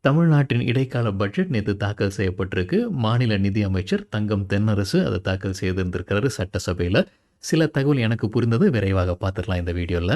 தமிழ்நாட்டின் இடைக்கால பட்ஜெட் நேத்து தாக்கல் செய்யப்பட்டிருக்கு. மாநில நிதி அமைச்சர் தங்கம் தென்னரசு அதை தாக்கல் செய்திருந்திருக்கிறாரு சட்டசபையில. சில தகவல் எனக்கு புரிந்தது, விரைவாக பார்த்துடலாம் இந்த வீடியோல.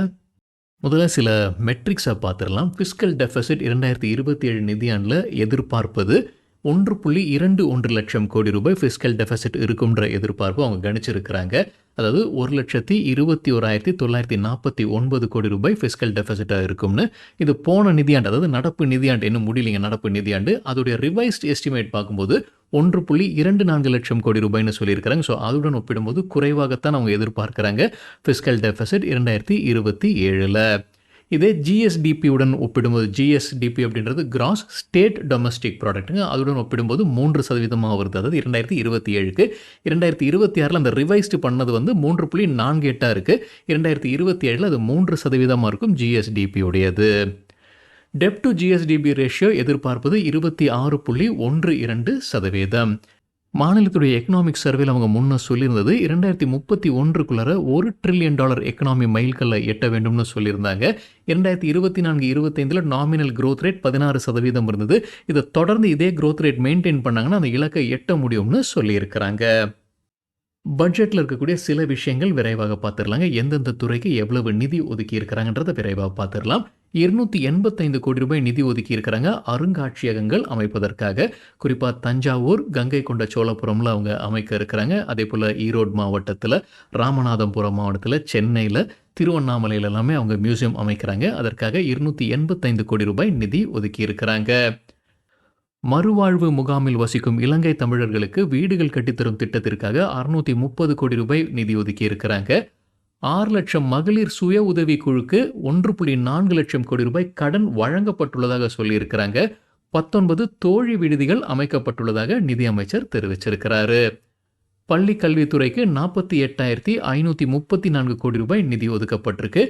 முதல்ல சில மெட்ரிக்ஸை பார்த்துடலாம். ஃபிஸ்கல் டெஃபிசிட் 2027 நிதியாண்டில் எதிர்பார்ப்பது 1.21 லட்சம் கோடி ரூபாய் ஃபிஸ்கல் டெஃபிசிட் இருக்கும்ன்ற எதிர்பார்ப்பு அவங்க கணிச்சிருக்கிறாங்க. அதாவது 1,21,949 கோடி ரூபாய் ஃபிஸ்கல் டெஃபிசிட்டாக இருக்கும்னு. இது போன நிதியாண்டு, அதாவது நடப்பு நிதியாண்டு, இன்னும் முடியலைங்க நடப்பு நிதியாண்டு, அதோடைய ரிவைஸ்ட் எஸ்டிமேட் பார்க்கும்போது 1.24 லட்சம் கோடி ரூபாய்னு சொல்லியிருக்கிறாங்க. ஸோ அதுடன் ஒப்பிடும்போது குறைவாகத்தான் அவங்க எதிர்பார்க்குறாங்க ஃபிஸ்கல் டெஃபிசிட் 2027. இதே ஜிஎஸ்டிபியுடன் ஒப்பிடும்போது, ஜிஎஸ்டிபி அப்படின்றது கிராஸ் ஸ்டேட் டொமஸ்டிக் ப்ராடக்ட்டுங்க, அதுடன் ஒப்பிடும்போது 3% வருது. அதாவது 2027க்கு 2026 அந்த ரிவைஸ்டு பண்ணது 3.48 இருக்குது. 2027 அது 3% இருக்கும் ஜிஎஸ்டிபி உடையது. டெப்ட் டு ஜிஎஸ்டிபி ரேஷியோ எதிர்பார்ப்பது 26.12%. மாநிலத்துடைய எக்கனாமிக் சர்வேல அவங்க முன்ன சொல்லியிருந்தது 2031க்குள்ளார $1 ட்ரில்லியன் எக்கனாமி மைல்கல்லை எட்ட வேண்டும்னு சொல்லியிருந்தாங்க. 2024-25 நாமினல் growth ரேட் 16% இருந்தது. இதை தொடர்ந்து இதே growth ரேட் மெயின்டைன் பண்ணாங்கன்னா அந்த இலக்கை எட்ட முடியும்னு சொல்லியிருக்கிறாங்க. பட்ஜெட்டில் இருக்கக்கூடிய சில விஷயங்கள் விரைவாக பார்த்துடலாங்க. எந்தெந்த துறைக்கு எவ்வளவு நிதி ஒதுக்கி இருக்கிறாங்கன்றதை விரைவாக பார்த்துடலாம். 285 கோடி ரூபாய் நிதி ஒதுக்கி இருக்கிறாங்க அருங்காட்சியகங்கள் அமைப்பதற்காக. குறிப்பாக தஞ்சாவூர், கங்கை கொண்ட சோழபுரம்ல அவங்க அமைக்க இருக்கிறாங்க. அதே போல் ஈரோடு மாவட்டத்தில், ராமநாதபுரம் மாவட்டத்தில், சென்னையில், திருவண்ணாமலையில் எல்லாமே அவங்க மியூசியம் அமைக்கிறாங்க. அதற்காக 285 கோடி ரூபாய் நிதி ஒதுக்கி இருக்கிறாங்க. மறுவாழ்வு முகாமில் வசிக்கும் இலங்கை தமிழர்களுக்கு வீடுகள் கட்டித்தரும் திட்டத்திற்காக 630 கோடி ரூபாய் நிதி ஒதுக்கி இருக்கிறாங்க. 6 லட்சம் மகளிர் சுய உதவி குழுக்கு 1.4 லட்சம் கோடி ரூபாய் கடன் வழங்கப்பட்டுள்ளதாக சொல்லியிருக்கிறாங்க. 19 தோழி விடுதிகள் அமைக்கப்பட்டுள்ளதாக நிதி அமைச்சர் தெரிவிச்சிருக்கிறாரு. பள்ளி கல்வித்துறைக்கு 48,534 கோடி ரூபாய் நிதி ஒதுக்கப்பட்டிருக்கு.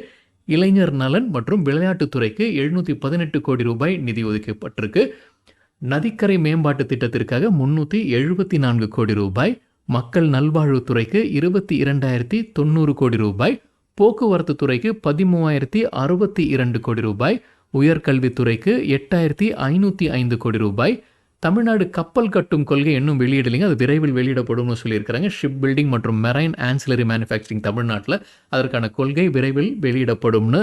இளைஞர் நலன் மற்றும் விளையாட்டுத்துறைக்கு 718 கோடி ரூபாய் நிதி ஒதுக்கப்பட்டிருக்கு. நதிக்கரை மேம்பாட்டு திட்டத்திற்காக 374 கோடி ரூபாய், மக்கள் நல்வாழ்வுத்துறைக்கு 22,090 கோடி ரூபாய், போக்குவரத்து துறைக்கு 13,062 கோடி ரூபாய், உயர்கல்வித்துறைக்கு 8,505 கோடி ரூபாய். தமிழ்நாடு கப்பல் கட்டும் கொள்கை இன்னும் வெளியிடலைங்க, அது விரைவில் வெளியிடப்படும்னு சொல்லியிருக்கிறாங்க. ஷிப் பில்டிங் மற்றும் மெரைன் ஆன்சிலரி மேனுஃபேக்சரிங் தமிழ்நாட்டில் அதற்கான கொள்கை விரைவில் வெளியிடப்படும்னு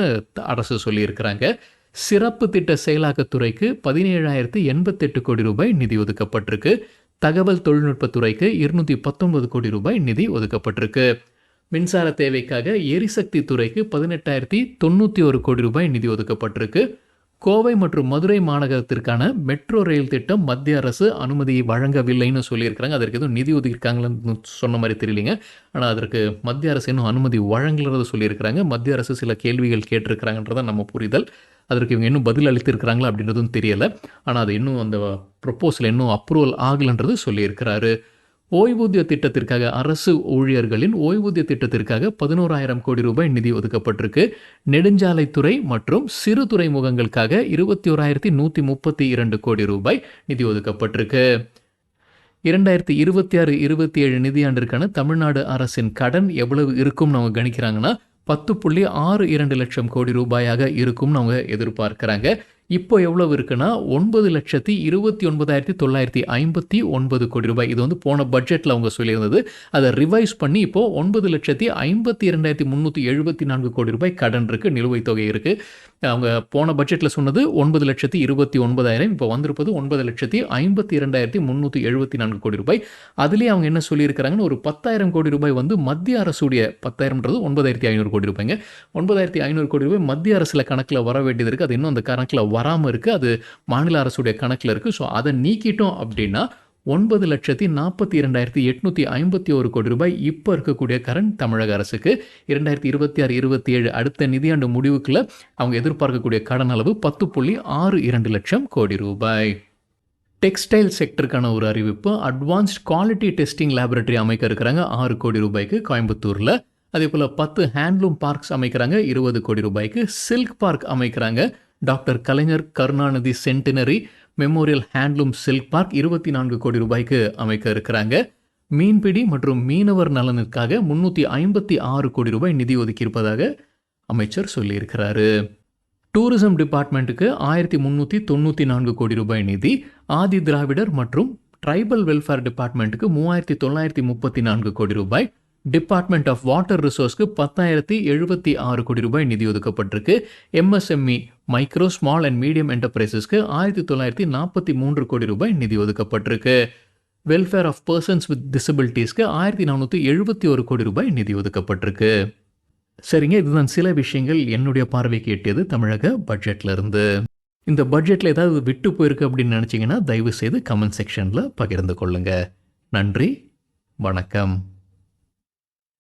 அரசு சொல்லியிருக்கிறாங்க. சிறப்பு திட்ட செயலாக்கத்துறைக்கு 17,088 கோடி ரூபாய் நிதி ஒதுக்கப்பட்டிருக்கு. தகவல் தொழில்நுட்பத்துறைக்கு 219 கோடி ரூபாய் நிதி ஒதுக்கப்பட்டிருக்கு. மின்சார தேவைக்காக எரிசக்தி துறைக்கு 18,091 கோடி ரூபாய் நிதி ஒதுக்கப்பட்டிருக்கு. கோவை மற்றும் மதுரை மாநகரத்திற்கான மெட்ரோ ரயில் திட்டம் மத்திய அரசு அனுமதி வழங்கவில்லைன்னு சொல்லியிருக்கிறாங்க. அதற்கு எதுவும் நிதி ஒதுக்கியிருக்காங்கன்னு சொன்ன மாதிரி தெரியலிங்க. ஆனால் அதற்கு மத்திய அரசு இன்னும் அனுமதி வழங்கலன்னு சொல்லியிருக்கிறாங்க. மத்திய அரசு சில கேள்விகள் கேட்டிருக்கிறாங்கன்றதான் நம்ம புரிதல். அதற்கு இவங்க இன்னும் பதில் அளித்திருக்கிறாங்களா அப்படின்றதும் தெரியலை. ஆனால் அது இன்னும் அந்த ப்ரொப்போசல் இன்னும் அப்ரூவல் ஆகலைன்றது சொல்லியிருக்கிறாரு. ஓய்வூதிய திட்டத்திற்காக, அரசு ஊழியர்களின் ஓய்வூதிய திட்டத்திற்காக 11,000 கோடி ரூபாய் நிதி ஒதுக்கப்பட்டிருக்கு. நெடுஞ்சாலைத்துறை மற்றும் சிறு துறைமுகங்களுக்காக 21,132 கோடி ரூபாய் நிதி ஒதுக்கப்பட்டிருக்கு. 2026-27 நிதியாண்டிற்கான தமிழ்நாடு அரசின் கடன் எவ்வளவு இருக்கும்னு அவங்க கணிக்கிறாங்கன்னா 10.62 லட்சம் கோடி ரூபாயாக இருக்கும்னு அவங்க எதிர்பார்க்குறாங்க. இப்போ எவ்வளவு இருக்குன்னா 9,29,959 கோடி ரூபாய். இது போன பட்ஜெட்டில் அவங்க சொல்லியிருந்தது. அதை ரிவைஸ் பண்ணி இப்போ 9,52,374 கோடி ரூபாய் கடன் இருக்குது, நிலுவைத் தொகை இருக்குது. அவங்க போன பட்ஜெட்டில் சொன்னது 9,29,000, இப்போ வந்திருப்பது 9,52,374 கோடி ரூபாய். அதுலேயே அவங்க என்ன சொல்லியிருக்கிறாங்கன்னு ஒரு 10,000 கோடி ரூபாய் மத்திய அரசுடைய, 10,000ன்றது 9,500 கோடி ரூபாய்ங்க. 9,500 கோடி ரூபாய் மத்திய அரசில் கணக்கில் வர வேண்டியது இருக்குது. அது இன்னும் அந்த கணக்கில் வராமல் இருக்குது. அது மாநில அரசுடைய கணக்கில் இருக்குது. ஸோ அதை நீக்கிட்டோம் அப்படின்னா 9,42,851 கோடி ரூபாய் இப்போ இருக்கக்கூடிய கரண்ட் தமிழக அரசுக்கு. 2026-27 அடுத்த நிதியாண்டு முடிவுக்குள்ள அவங்க எதிர்பார்க்கக்கூடிய கடன் அளவு 10.62 லட்சம் கோடி ரூபாய். டெக்ஸ்டைல் செக்டருக்கான ஒரு அறிவிப்பு. அட்வான்ஸ்ட் குவாலிட்டி டெஸ்டிங் லேபரட்டரி அமைக்க இருக்கிறாங்க 6 கோடி ரூபாய்க்கு கோயம்புத்தூரில். அதே போல் 10 ஹேண்ட்லூம் பார்க்ஸ் அமைக்கிறாங்க 20 கோடி ரூபாய்க்கு. சில்க் பார்க் அமைக்கிறாங்க. Doctor Kalaignar Karunanidhi centenary memorial handloom silk park 24 கோடி ரூபாய்க்கு அமைக்க இருக்கிறாங்க. மீன்பிடி மற்றும் மீனவர் நலனுக்காக 356 கோடி ரூபாய் நிதி ஒதுக்கியிருப்பதாக அமைச்சர் சொல்லியிருக்கிறாரு. டூரிசம் டிபார்ட்மெண்ட்டுக்கு 1394 கோடி ரூபாய் நிதி. ஆதி திராவிடர் மற்றும் ட்ரைபல் வெல்ஃபேர் டிபார்ட்மெண்ட்டுக்கு 3934 கோடி ரூபாய். டிபார்ட்மெண்ட் ஆஃப் வாட்டர் ரிசோர்ஸ்க்கு 10,076 கோடி ரூபாய் நிதி ஒதுக்கப்பட்டிருக்கு. MSME micro small and medium என்டர்பிரைசஸ்க்கு 1943 கோடி ரூபாய் நிதி ஒதுக்கப்பட்டிருக்கு. வெல்ஃபேர் ஆஃப் பர்சன்ஸ் வித் டிசபிலிட்டிஸ்க்கு 1471 கோடி ரூபாய் நிதி ஒதுக்கப்பட்டிருக்கு. சரிங்க, இதுதான் சில விஷயங்கள் என்னுடைய பார்வைக்கு எட்டியது தமிழக பட்ஜெட்ல இருந்து. இந்த பட்ஜெட்ல ஏதாவது விட்டு போயிருக்கு அப்படின்னு நினைச்சீங்கன்னா தயவு செய்து கமெண்ட் செக்ஷன்ல பகிர்ந்து கொள்ளுங்க. நன்றி, வணக்கம்.